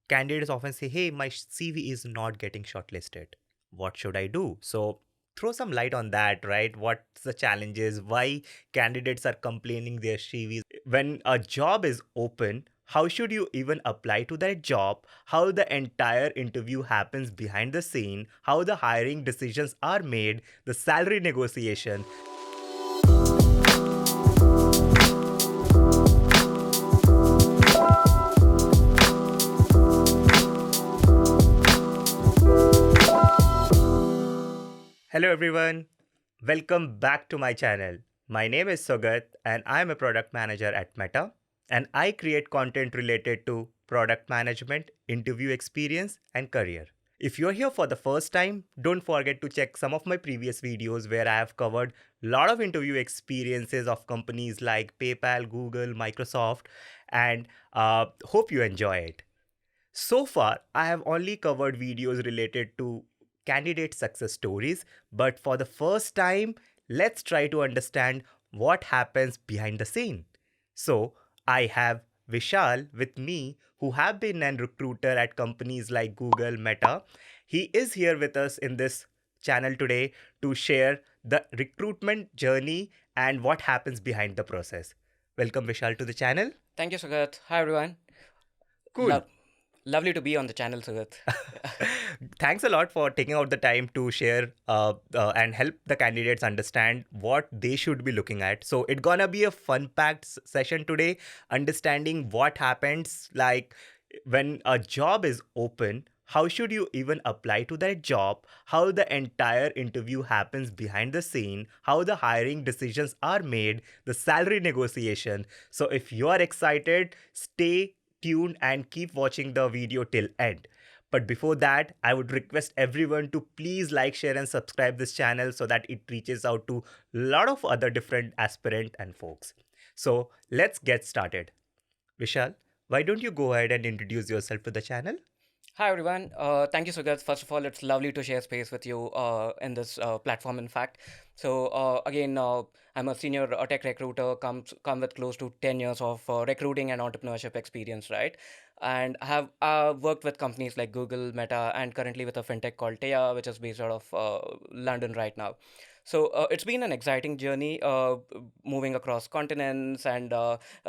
candidates often say, hey, my CV is not getting shortlisted. What should I do? So throw some light on that, right? What's the challenges? Why candidates are complaining their CVs? When a job is open, how should you even apply to that job? How the entire interview happens behind the scene? How the hiring decisions are made? The salary negotiation. Hello everyone. Welcome back to my channel. My name is Sogat and I'm a product manager at Meta, and I create content related to product management, interview experience and career. If you're here for the first time, don't forget to check some of my previous videos where I have covered a lot of interview experiences of companies like PayPal, Google, Microsoft, and hope you enjoy it. So far, I have only covered videos related to candidate success stories, but for the first time, let's try to understand what happens behind the scene. So, I have Vishal with me, who have been a recruiter at companies like Google, Meta. He is here with us in this channel today to share the recruitment journey and what happens behind the process. Welcome, Vishal, to the channel. Thank you, Sugat. Hi, everyone. Cool. Lovely to be on the channel, Sugat. Thanks a lot for taking out the time to share and help the candidates understand what they should be looking at. So it's gonna be a fun-packed session today, understanding what happens like when a job is open. How should you even apply to that job? How the entire interview happens behind the scene? How the hiring decisions are made? The salary negotiation. So if you are excited, stay tuned and keep watching the video till end. But before that, I would request everyone to please like, share, and subscribe this channel so that it reaches out to a lot of other different aspirant and folks. So let's get started. Vishal, why don't you go ahead and introduce yourself to the channel? Hi, everyone. Thank you, Sugat. First of all, it's lovely to share space with you in this platform, in fact. So, again, I'm a senior tech recruiter, come with close to 10 years of recruiting and entrepreneurship experience, right? And I have worked with companies like Google, Meta, and currently with a fintech called Taya, which is based out of London right now. So it's been an exciting journey, moving across continents and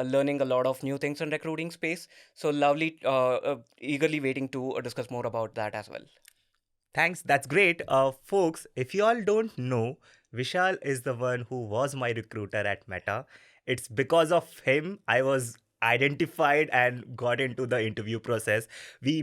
learning a lot of new things in recruiting space. So lovely, eagerly waiting to discuss more about that as well. Thanks, that's great. Folks, if you all don't know, Vishal is the one who was my recruiter at Meta. It's because of him I was identified and got into the interview process. We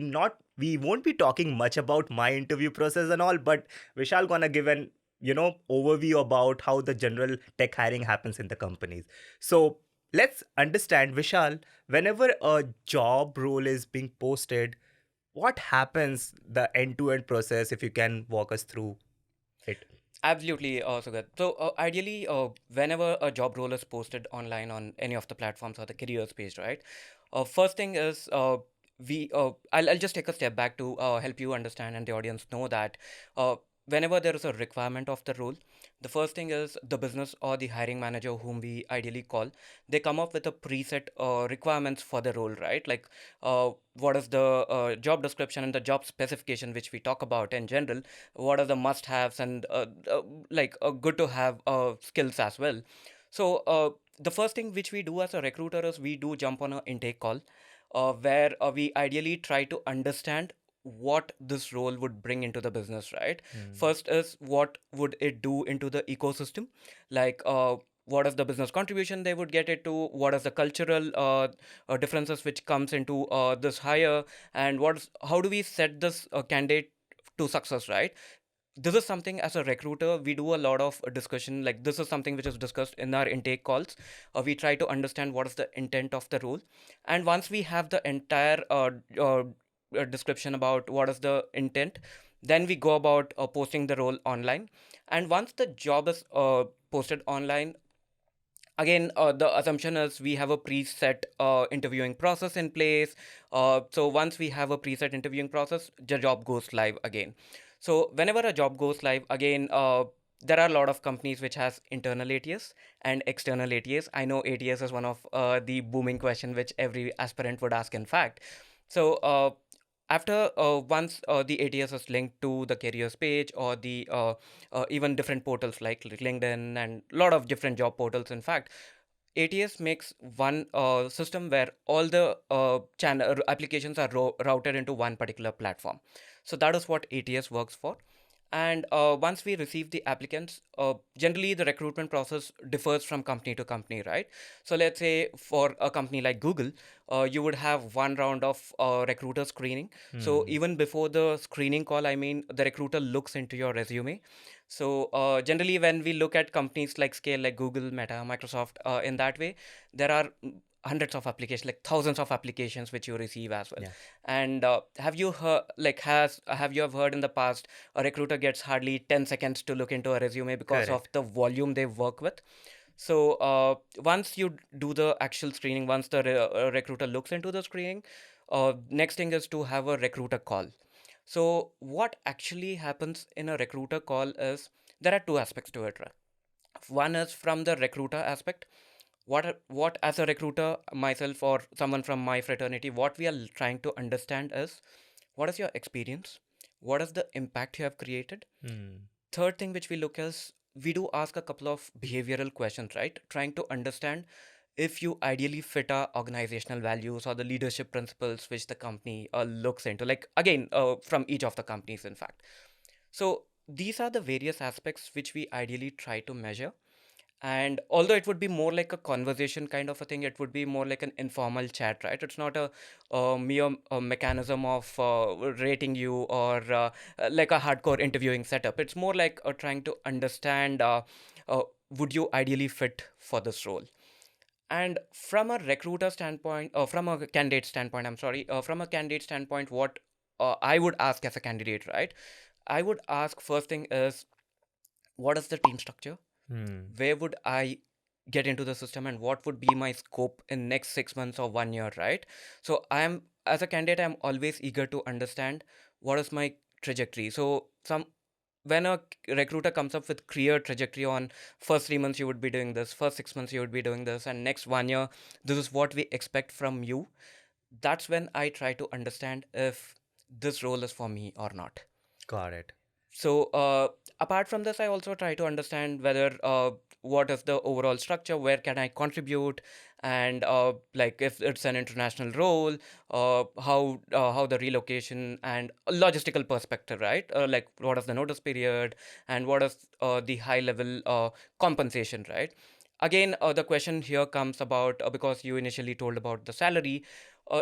won't be talking much about my interview process and all, but Vishal gonna give an overview about how the general tech hiring happens in the companies. So let's understand, Vishal, whenever a job role is being posted, what happens the end-to-end process, if you can walk us through it? Absolutely, Sugat. So ideally, whenever a job role is posted online on any of the platforms or the careers page, right? First thing is I'll just take a step back to help you understand and the audience know that uh, whenever there is a requirement of the role, the first thing is the business or the hiring manager, whom we ideally call, they come up with a preset requirements for the role, right? Like what is the job description and the job specification, which we talk about in general. What are the must haves and good to have skills as well. So the first thing which we do as a recruiter is we do jump on an intake call, where we ideally try to understand what this role would bring into the business, right? Hmm. First is what would it do into the ecosystem, like what is the business contribution they would get it to, what is the cultural differences which comes into this hire, and how do we set this candidate to success, right? This is something as a recruiter we do a lot of discussion, like this is something which is discussed in our intake calls. We try to understand what is the intent of the role, and once we have the entire description about what is the intent, then we go about posting the role online. And once the job is posted online, again, the assumption is we have a preset interviewing process in place. So once we have a preset interviewing process, the job goes live again. So whenever a job goes live again, there are a lot of companies which has internal ATS and external ATS. I know ATS is one of the booming question which every aspirant would ask, in fact. So After once the ATS is linked to the careers page or the even different portals like LinkedIn and a lot of different job portals, in fact, ATS makes one system where all the channel applications are routed into one particular platform. So that is what ATS works for. And once we receive the applicants, generally the recruitment process differs from company to company, right? So let's say for a company like Google, you would have one round of recruiter screening. So Hmm. even before the screening call, I mean, the recruiter looks into your resume. So generally, when we look at companies like scale, like Google, Meta, Microsoft, in that way, there are hundreds of applications, like thousands of applications which you receive as well. Yeah. And have you heard, like, have you have heard in the past a recruiter gets hardly 10 seconds to look into a resume because of Correct. the volume they work with? So once you do the actual screening, once the recruiter looks into the screening, next thing is to have a recruiter call. So what actually happens in a recruiter call is there are two aspects to it, right? One is from the recruiter aspect. What as a recruiter, myself or someone from my fraternity, what we are trying to understand is what is your experience, what is the impact you have created. Hmm. Third thing which we look is we do ask a couple of behavioral questions, right? Trying to understand if you ideally fit our organizational values or the leadership principles which the company looks into. Like again, from each of the companies, in fact. So these are the various aspects which we ideally try to measure. And although it would be more like a conversation kind of a thing, it would be more like an informal chat, right? It's not a mere mechanism of rating you or like a hardcore interviewing setup. It's more like trying to understand uh, would you ideally fit for this role. And from a recruiter standpoint, from a candidate standpoint, I'm sorry, from a candidate standpoint, what I would ask as a candidate, right? I would ask first thing is what is the team structure? Hmm. Where would I get into the system and what would be my scope in next 6 months or 1 year, right? So I am, as a candidate, I'm always eager to understand what is my trajectory. So some when a recruiter comes up with clear trajectory on first 3 months you would be doing this, first 6 months you would be doing this, and next 1 year this is what we expect from you, that's when I try to understand if this role is for me or not. Got it. So, apart from this, I also try to understand whether what is the overall structure, where can I contribute, and like if it's an international role, how the relocation and a logistical perspective, right? Like what is the notice period, and what is the high level compensation, right? Again, the question here comes about because you initially told about the salary.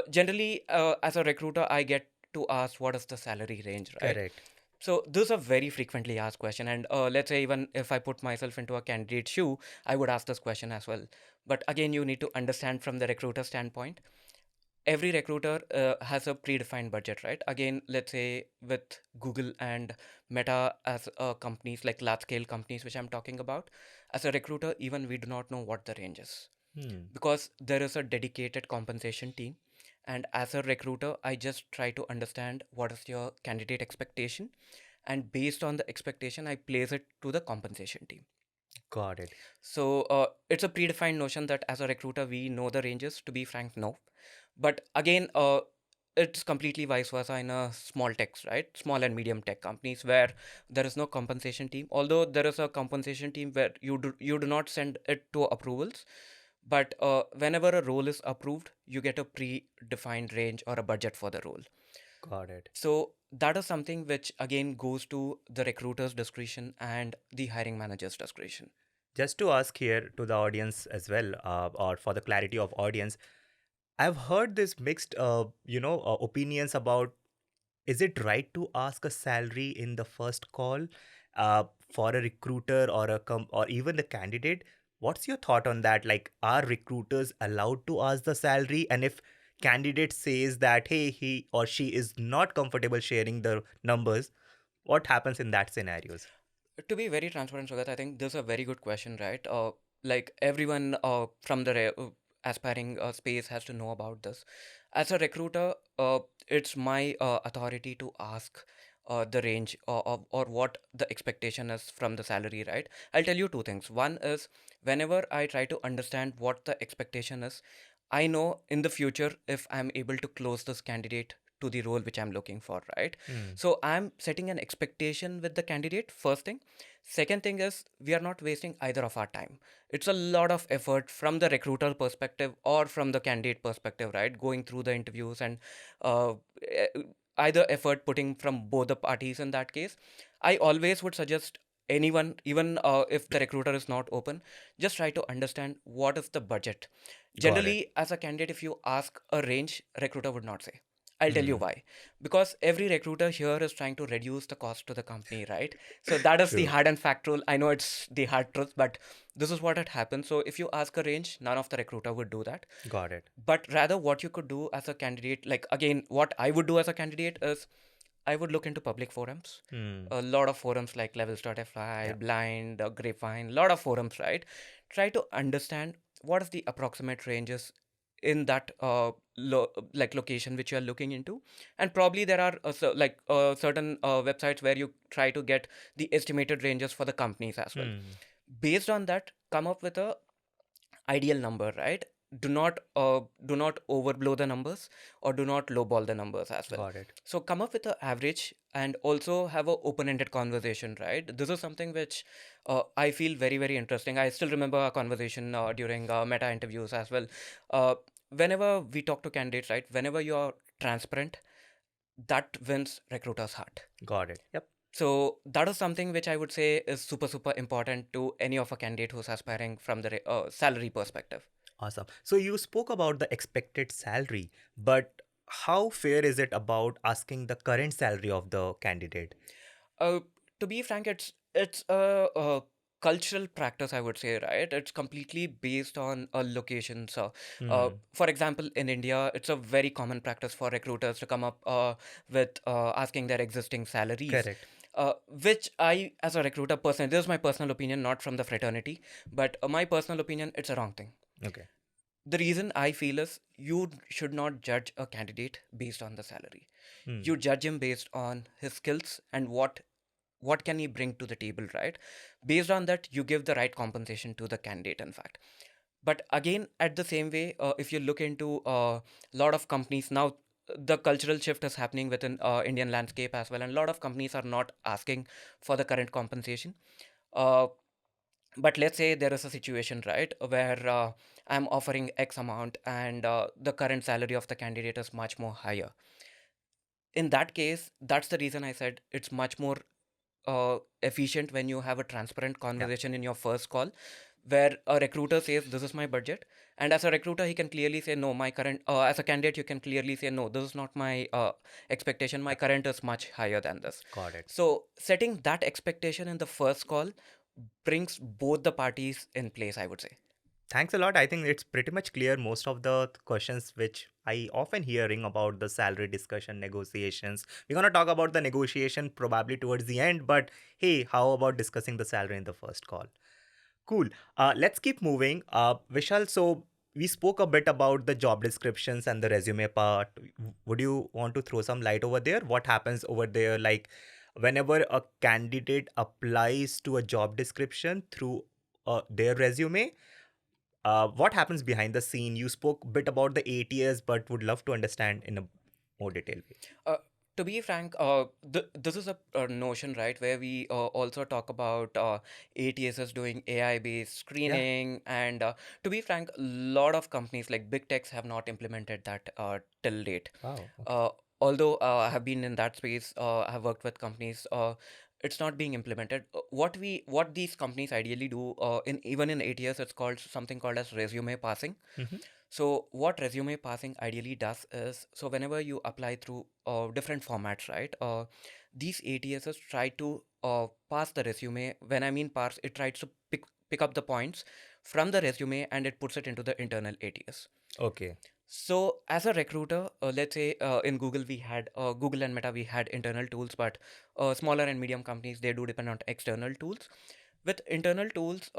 Generally, as a recruiter, I get to ask what is the salary range, right? Correct. So this is a very frequently asked question, and let's say even if I put myself into a candidate shoe, I would ask this question as well. But again, you need to understand from the recruiter standpoint. Every recruiter has a predefined budget, right? Again, let's say with Google and Meta as companies, like large scale companies, which I'm talking about, as a recruiter, even we do not know what the range is Hmm. because there is a dedicated compensation team. And as a recruiter, I just try to understand what is your candidate expectation, and based on the expectation I place it to the compensation team. Got it. So it's a predefined notion that as a recruiter we know the ranges. To be frank, no. But again, it's completely vice versa in a small techs, right? Small and medium tech companies where there is no compensation team, although there is a compensation team where you do not send it to approvals, but whenever a role is approved you get a predefined range or a budget for the role. Got it. So that is something which again goes to the recruiter's discretion and the hiring manager's discretion. Just to ask here to the audience as well, or for the clarity of audience, I've heard this mixed, opinions about, is it right to ask a salary in the first call, for a recruiter or or even the candidate? What's your thought on that? Like, are recruiters allowed to ask the salary? And if candidate says that, hey, he or she is not comfortable sharing the numbers, what happens in that scenarios? To be very transparent, Sugat, I think this is a very good question, right? Like everyone from the aspiring space has to know about this. As a recruiter, it's my authority to ask the range or what the expectation is from the salary, right? I'll tell you two things. One is whenever I try to understand what the expectation is, I know in the future if I'm able to close this candidate to the role which I'm looking for, right? Hmm. So I'm setting an expectation with the candidate, first thing. Second thing is we are not wasting either of our time. It's a lot of effort from the recruiter perspective or from the candidate perspective, right? Going through the interviews and uh, e- either effort putting from both the parties in that case. I always would suggest anyone, even if the recruiter is not open, just try to understand what is the budget. Got it. Generally, as a candidate, if you ask a range, recruiter would not say. I'll tell you Hmm. why. Because every recruiter here is trying to reduce the cost to the company, right? So that is the True. hard and fact rule. I know it's the hard truth, but this is what had happened. So if you ask a range, none of the recruiter would do that. Got it. But rather, what you could do as a candidate, like again, what I would do as a candidate is I would look into public forums. Hmm. A lot of forums like levels.fyi, Yeah. Blind, Grapevine, a lot of forums, right? Try to understand what is the approximate ranges in that like location which you are looking into, and probably there are certain websites where you try to get the estimated ranges for the companies as well. Hmm. Based on that, come up with a ideal number, right? Do not overblow the numbers or do not lowball the numbers as well. Got it. So come up with an average and also have a open-ended conversation, right? This is something which I feel very, very interesting. I still remember a conversation during meta interviews as well. uh, Whenever we talk to candidates, right, whenever you are transparent, that wins recruiters heart. Got it. Yep. So that is something which I would say is super, super important to any of a candidate who's aspiring from the salary perspective. Awesome. So you spoke about the expected salary, but how fair is it about asking the current salary of the candidate? Uh, to be frank, it's a cultural practice, I would say, right? It's completely based on a location. So, Hmm. for example, in India, it's a very common practice for recruiters to come up with asking their existing salaries. Correct. Which I, as a recruiter, personally, this is my personal opinion, not from the fraternity, but my personal opinion, it's a wrong thing. Okay. The reason I feel is you should not judge a candidate based on the salary. Hmm. You judge him based on his skills and what can he bring to the table, right? Based on that, you give the right compensation to the candidate, in fact. But again, at the same way, if you look into a lot of companies now, the cultural shift is happening within Indian landscape as well, and a lot of companies are not asking for the current compensation. Uh, but let's say there is a situation, right, where I'm offering X amount and the current salary of the candidate is much more higher. In that case, that's the reason I said it's much more efficient when you have a transparent Yeah. conversation in your first call, where a recruiter says this is my budget, and as a recruiter he can clearly say no, my current as a candidate you can clearly say no, this is not my expectation, my Yeah. current is much higher than this. Got it. So setting that expectation in the first call brings both the parties in place, I would say. Thanks a lot. I think it's pretty much clear most of the questions which I often hearing about the salary discussion negotiations. We're gonna talk about the negotiation probably towards the end, but hey, how about discussing the salary in the first call? Cool. Let's keep moving. Vishal, so we spoke a bit about the job descriptions and the resume part. Would you want to throw some light over there? What happens over there? Like, whenever a candidate applies to a job description through their resume, what happens behind the scene? You spoke a bit about the ATS, but would love to understand in a more detailed way. Uh, to be frank, this is a notion, right, where we also talk about ATSs doing AI-based Yeah. screening, and to be frank, a lot of companies like big techs have not implemented that till date. Wow. Okay. Uh, Although I have been in that space, I have worked with companies. It's not being implemented. What these companies ideally do in even in ATS, it's called something called as resume passing. Mm-hmm. So what resume passing ideally does is, so whenever you apply through different formats, right? These ATSs try to pass the resume. When I mean pass, it tries to pick up the points from the resume and it puts it into the internal ATS. Okay. So as a recruiter, let's say in Google we had Google and Meta we had internal tools, but smaller and medium companies they do depend on external tools. With internal tools,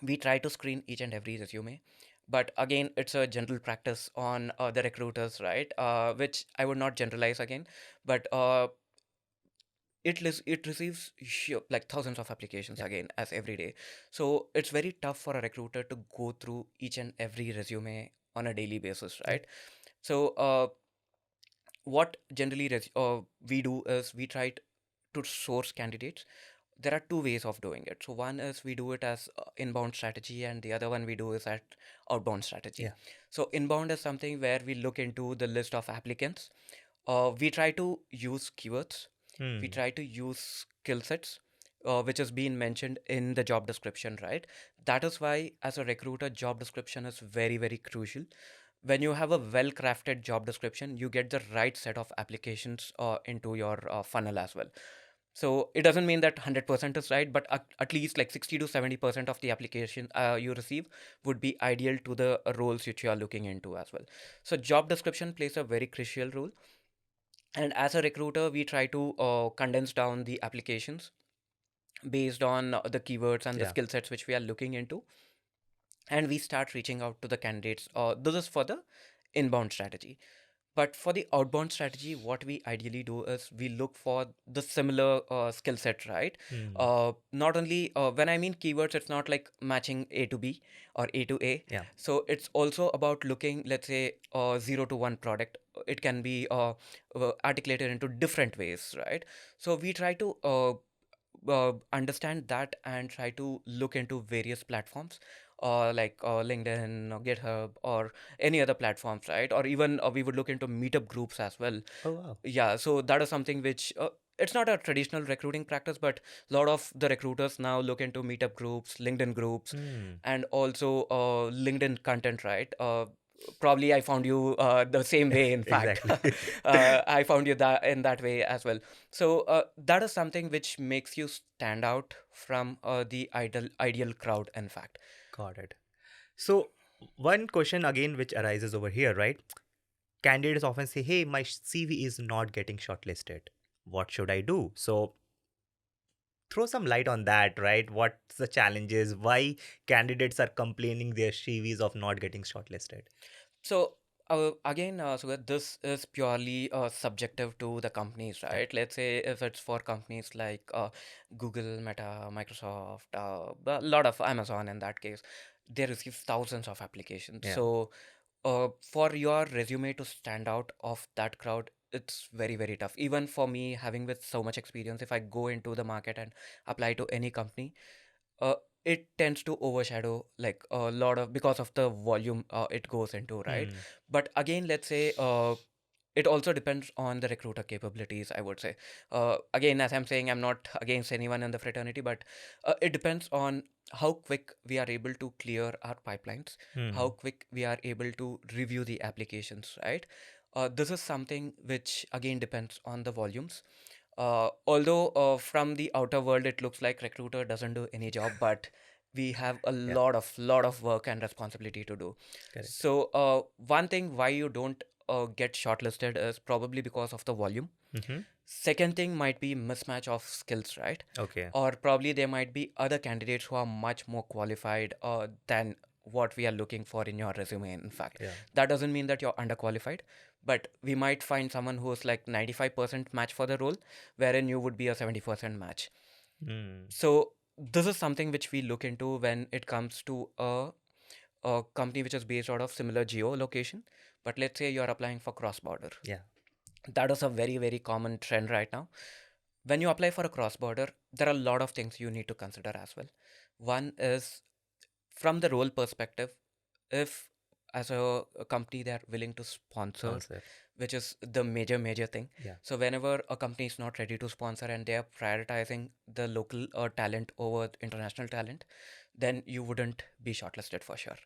we try to screen each and every resume, but again it's a general practice on the recruiters, right, which I would not generalize again, but it receives like thousands of applications Yeah. again as every day. So it's very tough for a recruiter to go through each and every resume on a daily basis, Yeah. right? So what generally we do is we to source candidates. There are two ways of doing it. So one is we do it as inbound strategy, and the other one we do is at outbound strategy. Yeah. So inbound is something where we look into the list of applicants. We try to use keywords. We Hmm. try to use skill sets, which has been mentioned in the job description, right? That is why, as a recruiter, job description is very, very crucial. When you have a well crafted job description, you get the right set of applications into your funnel as well. So it doesn't mean that 100% is right, but at least like 60 to 70% of the application you receive would be ideal to the roles which you are looking into as well. So job description plays a very crucial role. And as a recruiter, we try to condense down the applications based on the keywords and the Yeah. skill sets which we are looking into, and we start reaching out to the candidates. This is for the inbound strategy. But for the outbound strategy, what we ideally do is we look for the similar skill set, right? Hmm. Not only when I mean keywords, it's not like matching A to B or A to A. Yeah. So it's also about looking, let's say, zero to one product. It can be articulated into different ways, right? So we try to understand that and try to look into various platforms, like LinkedIn or GitHub or any other platforms, right? Or even we would look into meetup groups as well. Oh wow. Yeah, so that is something which it's not a traditional recruiting practice, but a lot of the recruiters now look into meetup groups, LinkedIn groups, Hmm. and also LinkedIn content, right? Probably I found you the same way. In fact, Exactly. I found you that in that way as well. So that is something which makes you stand out from the ideal crowd. In fact, Got it. So one question again which arises over here, right? Candidates often say, "Hey, my CV is not getting shortlisted. What should I do?" So throw some light on that, right? What's the challenges? Why candidates are complaining their CVs of not getting shortlisted? so again, so this is purely subjective to the companies, Yeah. right? Let's say if it's for companies like Google, Meta, Microsoft, a lot of Amazon in that case, they receive thousands of applications. Yeah. So for your resume to stand out of that crowd, it's very, very tough. Even for me, having with so much experience, if I go into the market and apply to any company, uh, it tends to overshadow like a lot of because of the volume it goes into, right? Hmm. But again, let's say it also depends on the recruiter capabilities, I would say. Again, as I'm saying, I'm not against anyone in the fraternity, but it depends on how quick we are able to clear our pipelines, how Hmm. quick we are able to review the applications, right? This is something which again depends on the volumes. Although from the outer world it looks like recruiter doesn't do any job, but we have a Yeah. lot of work and responsibility to do. Correct. So one thing why you don't get shortlisted is probably because of the volume. Mm-hmm. Second thing might be mismatch of skills, right? Okay. Or probably there might be other candidates who are much more qualified than what we are looking for in your resume. In fact, Yeah. that doesn't mean that you're underqualified, but we might find someone who's like 95% match for the role, wherein you would be a 70% match. Hmm. So this is something which we look into when it comes to a company which is based out of similar geo location. But let's say you're applying for cross border. Yeah. That is a very, very common trend right now. When you apply for a cross border, there are a lot of things you need to consider as well. One is from the role perspective, if as a company they are willing to sponsor, Sponsor. which is the major thing. Yeah. So whenever a company is not ready to sponsor and they are prioritizing the local talent over international talent, then you wouldn't be shortlisted for sure.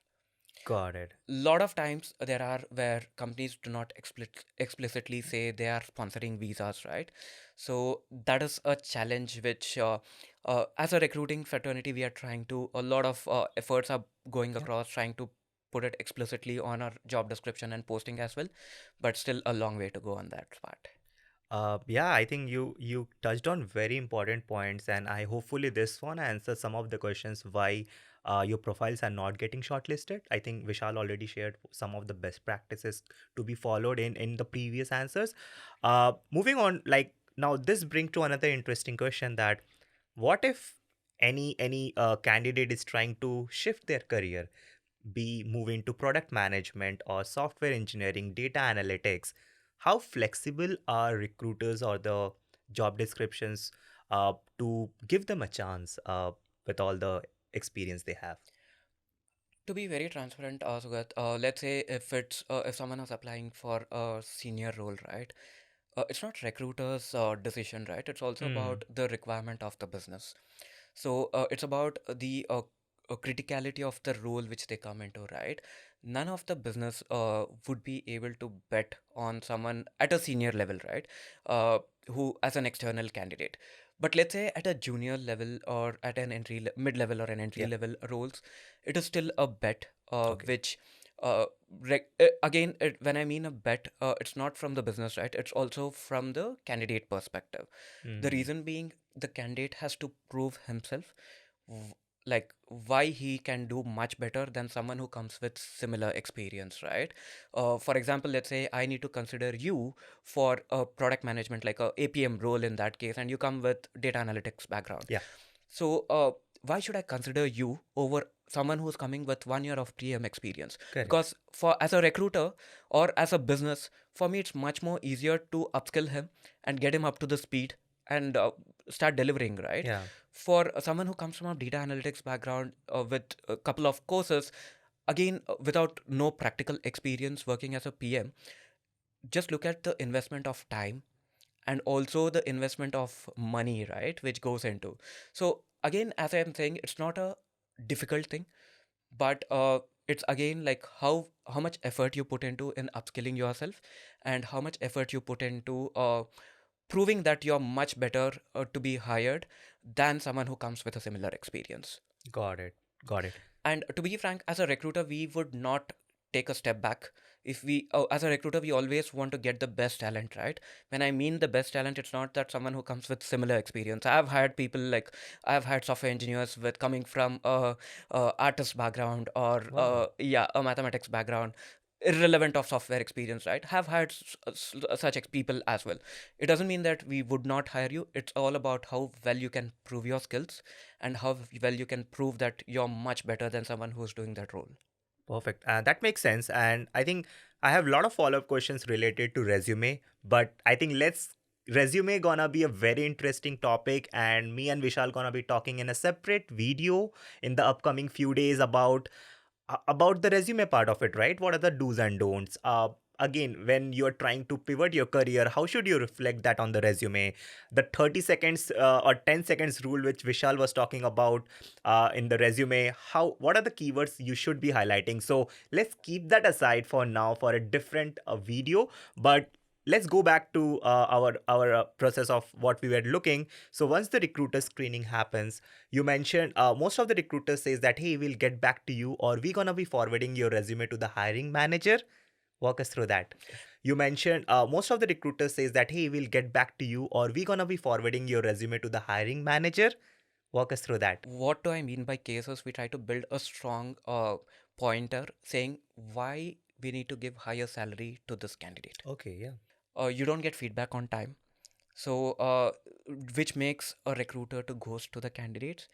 Got it. Lot of times there are where companies do not explicitly say they are sponsoring visas, right? So that is a challenge which as a recruiting fraternity we are trying to a lot of efforts are going Yeah. across trying to put it explicitly on our job description and posting as well, but still a long way to go on that part. Yeah, I think you touched on very important points, and I hopefully this one answers some of the questions why your profiles are not getting shortlisted. I think Vishal already shared some of the best practices to be followed in the previous answers. Moving on, like now this brings to another interesting question that what if any candidate is trying to shift their career, be moving to product management or software engineering, data analytics. how flexible are recruiters or the job descriptions to give them a chance with all the experience they have? To be very transparent, Sugat, let's say if someone is applying for a senior role, right? It's not recruiter's decision, right? It's also Hmm. about the requirement of the business. So it's about the criticality of the role which they come into, right? None of the business would be able to bet on someone at a senior level, right? Who as an external candidate. But let's say at a junior level or at an mid-level or an entry Yeah. level roles, it is still a bet, Okay. which again, when I mean a bet, it's not from the business, right? It's also from the candidate perspective. The Hmm. reason being the candidate has to prove himself, w- like why he can do much better than someone who comes with similar experience, right? For example, let's say I need to consider you for a product management, like a APM role in that case, and you come with data analytics background. Yeah. So, why should I consider you over someone who's coming with 1 year of PM experience? Correct. Because for as a recruiter or as a business, for me it's much more easier to upskill him and get him up to the speed and start delivering, right? Yeah. For someone who comes from a data analytics background with a couple of courses, again without no practical experience working as a PM, just look at the investment of time and also the investment of money, right, which goes into. So again, as I'm saying, it's not a difficult thing, but it's again like how much effort you put into in upskilling yourself and how much effort you put into proving that you're much better to be hired than someone who comes with a similar experience. Got it. Got it. And to be frank, as a recruiter, we would not take a step back. If we, as a recruiter, we always want to get the best talent, right? When I mean the best talent, it's not that someone who comes with similar experience. I've hired people like I've had software engineers with coming from a artist background or Wow. yeah, a mathematics background, irrelevant of software experience, right? Have hired such people as well. It doesn't mean that we would not hire you. It's all about how well you can prove your skills and how well you can prove that you're much better than someone who's doing that role. Perfect. That makes sense. And I think I have a lot of follow up questions related to resume, but I think let's resume gonna be a very interesting topic, and me and Vishal gonna be talking in a separate video in the upcoming few days about the resume part of it, right? What are the do's and don'ts? Again, when you're trying to pivot your career, how should you reflect that on the resume? The 30 seconds or 10 seconds rule, which Vishal was talking about in the resume, how what are the keywords you should be highlighting? So let's keep that aside for now for a different video. But let's go back to our process of what we were looking. So once the recruiter screening happens, you mentioned most of the recruiters says that, hey, we'll get back to you, or we're gonna be forwarding your resume to the hiring manager. Walk us through that. You mentioned most of the recruiters says that, hey, we'll get back to you, or we're gonna be forwarding your resume to the hiring manager. Walk us through that. What do I mean by cases? We try to build a strong pointer saying why we need to give higher salary to this candidate. Okay, yeah. You don't get feedback on time, so which makes a recruiter to ghost to the candidates.